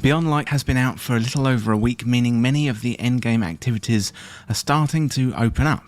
Beyond Light has been out for a little over a week, meaning many of the endgame activities are starting to open up.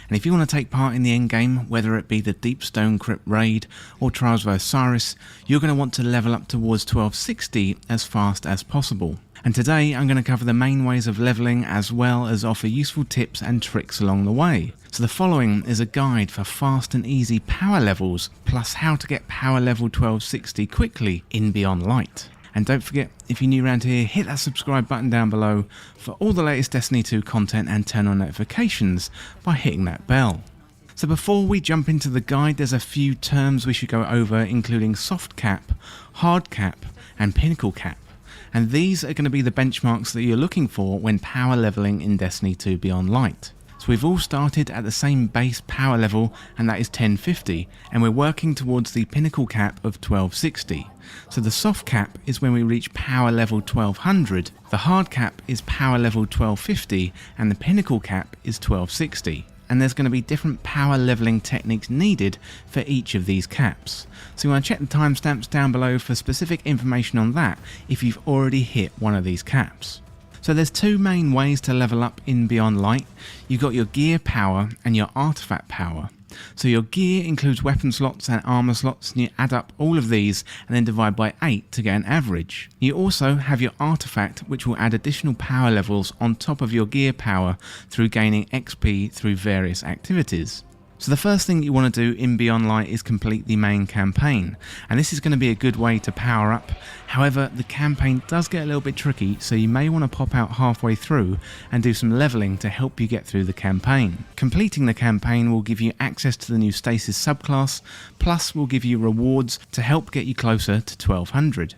And if you want to take part in the endgame, whether it be the Deep Stone Crypt Raid or Trials of Osiris, you're going to want to level up towards 1260 as fast as possible. And today I'm going to cover the main ways of leveling as well as offer useful tips and tricks along the way. So the following is a guide for fast and easy power levels, plus how to get power level 1260 quickly in Beyond Light. And don't forget, if you're new around here, hit that subscribe button down below for all the latest Destiny 2 content and turn on notifications by hitting that bell. So before we jump into the guide, there's a few terms we should go over, including soft cap, hard cap and pinnacle cap. And these are going to be the benchmarks that you're looking for when power leveling in Destiny 2 Beyond Light. So we've all started at the same base power level, and that is 1050, and we're working towards the pinnacle cap of 1260. So the soft cap is when we reach power level 1200, the hard cap is power level 1250, and the pinnacle cap is 1260. And there's going to be different power leveling techniques needed for each of these caps. So you want to check the timestamps down below for specific information on that if you've already hit one of these caps. So there's two main ways to level up in Beyond Light. You've got your gear power and your artifact power. So your gear includes weapon slots and armor slots, and you add up all of these and then divide by 8 to get an average. You also have your artifact, which will add additional power levels on top of your gear power through gaining XP through various activities. So the first thing you want to do in Beyond Light is complete the main campaign, and this is going to be a good way to power up. However, the campaign does get a little bit tricky, so you may want to pop out halfway through and do some leveling to help you get through the campaign. Completing the campaign will give you access to the new Stasis subclass, plus will give you rewards to help get you closer to 1200.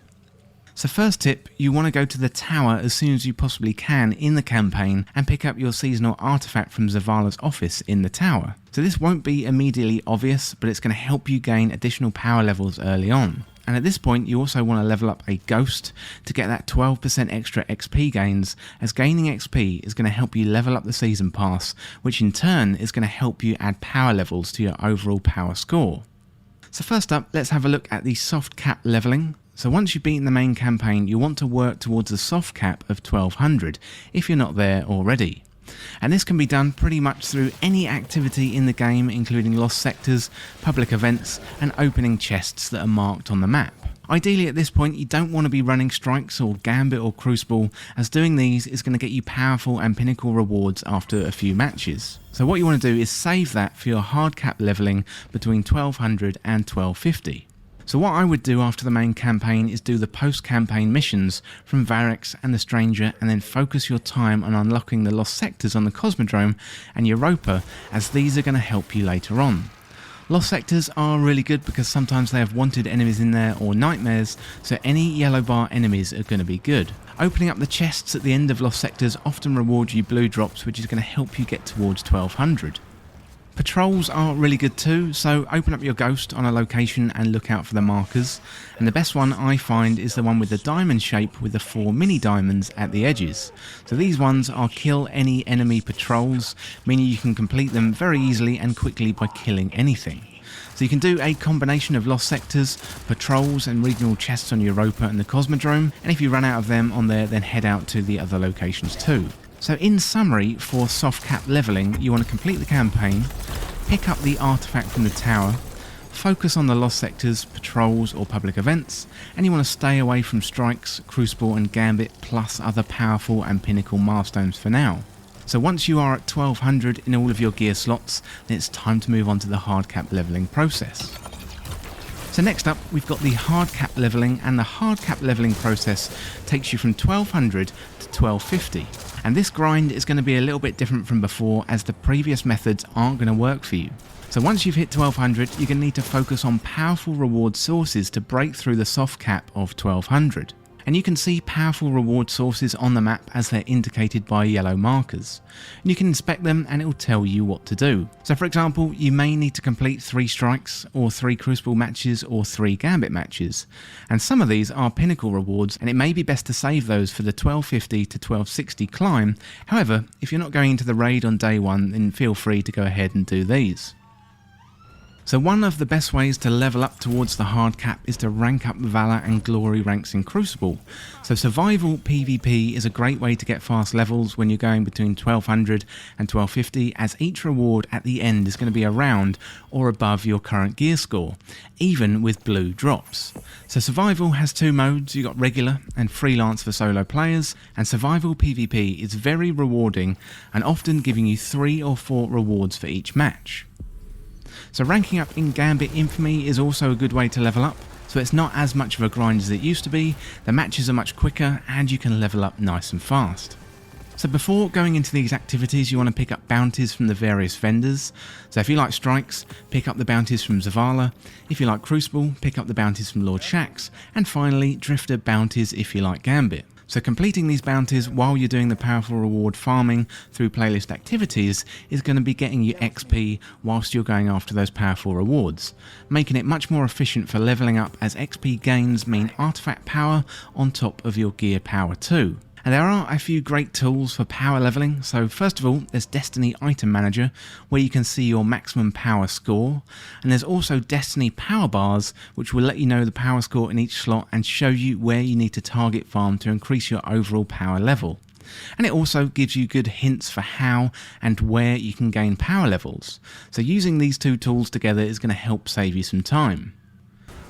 So first tip, you want to go to the tower as soon as you possibly can in the campaign and pick up your seasonal artifact from Zavala's office in the tower. So this won't be immediately obvious, but it's going to help you gain additional power levels early on. And at this point you also want to level up a ghost to get that 12% extra XP gains, as gaining XP is going to help you level up the season pass, which in turn is going to help you add power levels to your overall power score. So first up, let's have a look at the soft cap leveling. So once you've beaten the main campaign, you want to work towards the soft cap of 1200 if you're not there already. And this can be done pretty much through any activity in the game, including lost sectors, public events and opening chests that are marked on the map. Ideally at this point you don't want to be running strikes or gambit or crucible, as doing these is going to get you powerful and pinnacle rewards after a few matches. So what you want to do is save that for your hard cap leveling between 1200 and 1250. So what I would do after the main campaign is do the post-campaign missions from Variks and the Stranger, and then focus your time on unlocking the lost sectors on the Cosmodrome and Europa, as these are going to help you later on. Lost sectors are really good because sometimes they have wanted enemies in there or nightmares, so any yellow bar enemies are going to be good. Opening up the chests at the end of lost sectors often reward you blue drops, which is going to help you get towards 1200. Patrols are really good too, so open up your ghost on a location and look out for the markers, and the best one I find is the one with the diamond shape with the 4 mini diamonds at the edges. So these ones are kill any enemy patrols, meaning you can complete them very easily and quickly by killing anything. So you can do a combination of lost sectors, patrols and regional chests on Europa and the Cosmodrome, and if you run out of them on there, then head out to the other locations too. So in summary, for soft cap leveling, you want to complete the campaign, pick up the artifact from the tower, focus on the lost sectors, patrols or public events, and you want to stay away from strikes, crucible and gambit, plus other powerful and pinnacle milestones for now. So once you are at 1200 in all of your gear slots, then it's time to move on to the hard cap leveling process. So next up, we've got the hard cap leveling, and the hard cap leveling process takes you from 1200 to 1250. And this grind is going to be a little bit different from before, as the previous methods aren't going to work for you. So once you've hit 1200, you're going to need to focus on powerful reward sources to break through the soft cap of 1200. And you can see powerful reward sources on the map as they're indicated by yellow markers. And you can inspect them and it will tell you what to do. So for example, you may need to complete 3 strikes or 3 crucible matches or 3 gambit matches. And some of these are pinnacle rewards, and it may be best to save those for the 1250 to 1260 climb. However, if you're not going into the raid on day 1, then feel free to go ahead and do these. So one of the best ways to level up towards the hard cap is to rank up Valor and Glory ranks in Crucible. So survival PvP is a great way to get fast levels when you're going between 1200 and 1250, as each reward at the end is going to be around or above your current gear score, even with blue drops. So survival has two modes. You've got regular and freelance for solo players, and survival PvP is very rewarding and often giving you 3 or 4 rewards for each match. So ranking up in Gambit Infamy is also a good way to level up, so it's not as much of a grind as it used to be, the matches are much quicker and you can level up nice and fast. So before going into these activities, you want to pick up bounties from the various vendors. So if you like strikes, pick up the bounties from Zavala. If you like Crucible, pick up the bounties from Lord Shaxx. And finally, Drifter bounties if you like Gambit. So completing these bounties while you're doing the powerful reward farming through playlist activities is going to be getting you XP whilst you're going after those powerful rewards, making it much more efficient for leveling up, as XP gains mean artifact power on top of your gear power too. And there are a few great tools for power leveling. So first of all, there's Destiny Item Manager, where you can see your maximum power score. And there's also Destiny Power Bars, which will let you know the power score in each slot and show you where you need to target farm to increase your overall power level. And it also gives you good hints for how and where you can gain power levels. So using these two tools together is going to help save you some time.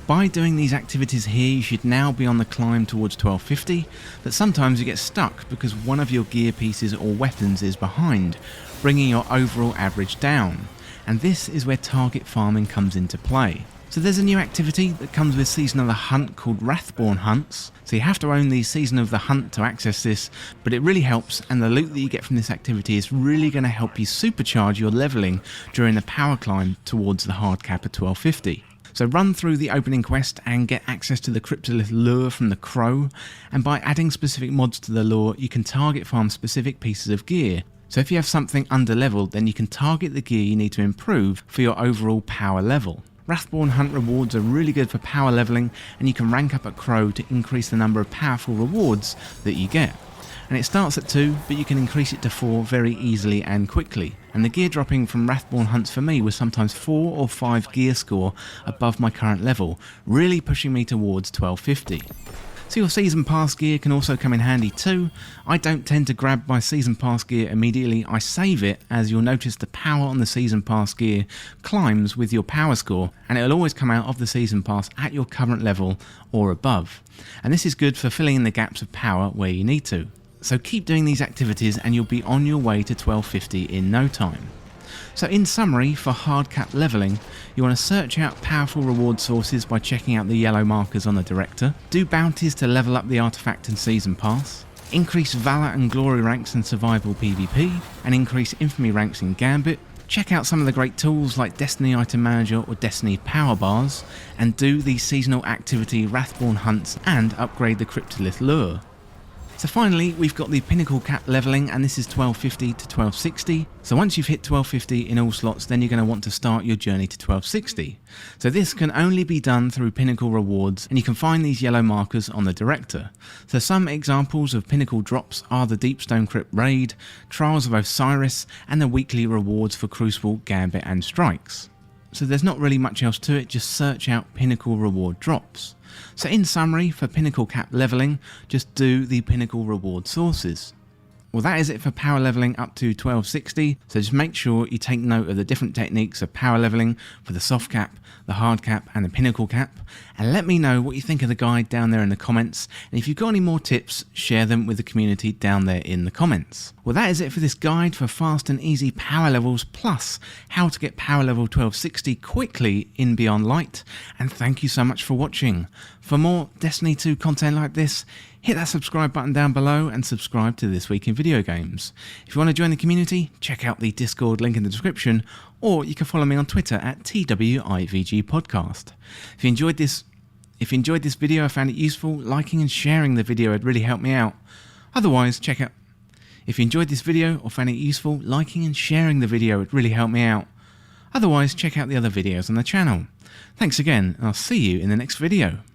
By doing these activities here, you should now be on the climb towards 1250, but sometimes you get stuck because one of your gear pieces or weapons is behind, bringing your overall average down. And this is where target farming comes into play. So there's a new activity that comes with Season of the Hunt called Wrathborn Hunts. So you have to own the Season of the Hunt to access this, but it really helps, and the loot that you get from this activity is really going to help you supercharge your leveling during the power climb towards the hard cap at 1250. So run through the opening quest and get access to the Cryptolith lure from the Crow, and by adding specific mods to the lure you can target farm specific pieces of gear. So if you have something underleveled, then you can target the gear you need to improve for your overall power level. Wrathborn Hunt rewards are really good for power leveling, and you can rank up at Crow to increase the number of powerful rewards that you get. And it starts at 2, but you can increase it to 4 very easily and quickly. And the gear dropping from Wrathborn Hunts for me was sometimes 4 or 5 gear score above my current level, really pushing me towards 1250. So your Season Pass gear can also come in handy too. I don't tend to grab my Season Pass gear immediately, I save it, as you'll notice the power on the Season Pass gear climbs with your power score, and it'll always come out of the Season Pass at your current level or above. And this is good for filling in the gaps of power where you need to. So keep doing these activities and you'll be on your way to 1250 in no time. So in summary, for hard cap leveling, you want to search out powerful reward sources by checking out the yellow markers on the director, do bounties to level up the artifact and season pass, increase Valor and Glory ranks in survival PvP, and increase Infamy ranks in Gambit, check out some of the great tools like Destiny Item Manager or Destiny Power Bars, and do the seasonal activity Wrathborn Hunts and upgrade the Cryptolith lure. So finally, we've got the Pinnacle Cap leveling, and this is 1250 to 1260. So once you've hit 1250 in all slots, then you're going to want to start your journey to 1260. So this can only be done through Pinnacle rewards, and you can find these yellow markers on the director. So some examples of Pinnacle drops are the Deep Stone Crypt Raid, Trials of Osiris, and the weekly rewards for Crucible, Gambit, and Strikes. So there's not really much else to it, just search out Pinnacle reward drops. So in summary, for Pinnacle Cap leveling, just do the Pinnacle reward sources. Well, that is it for power leveling up to 1260, so just make sure you take note of the different techniques of power leveling for the soft cap, the hard cap and the Pinnacle Cap, and let me know what you think of the guide down there in the comments, and if you've got any more tips, share them with the community down there in the comments. Well, that is it for this guide for fast and easy power levels, plus how to get power level 1260 quickly in Beyond Light, and thank you so much for watching. For more Destiny 2 content like this, hit that subscribe button down below and subscribe to This Week in Video Games. If you want to join the community, check out the Discord link in the description, or you can follow me on Twitter at TWIVG Podcast. If you enjoyed this video or found it useful, liking and sharing the video would really help me out. If you enjoyed this video or found it useful, liking and sharing the video would really help me out. Otherwise, check out the other videos on the channel. Thanks again, and I'll see you in the next video.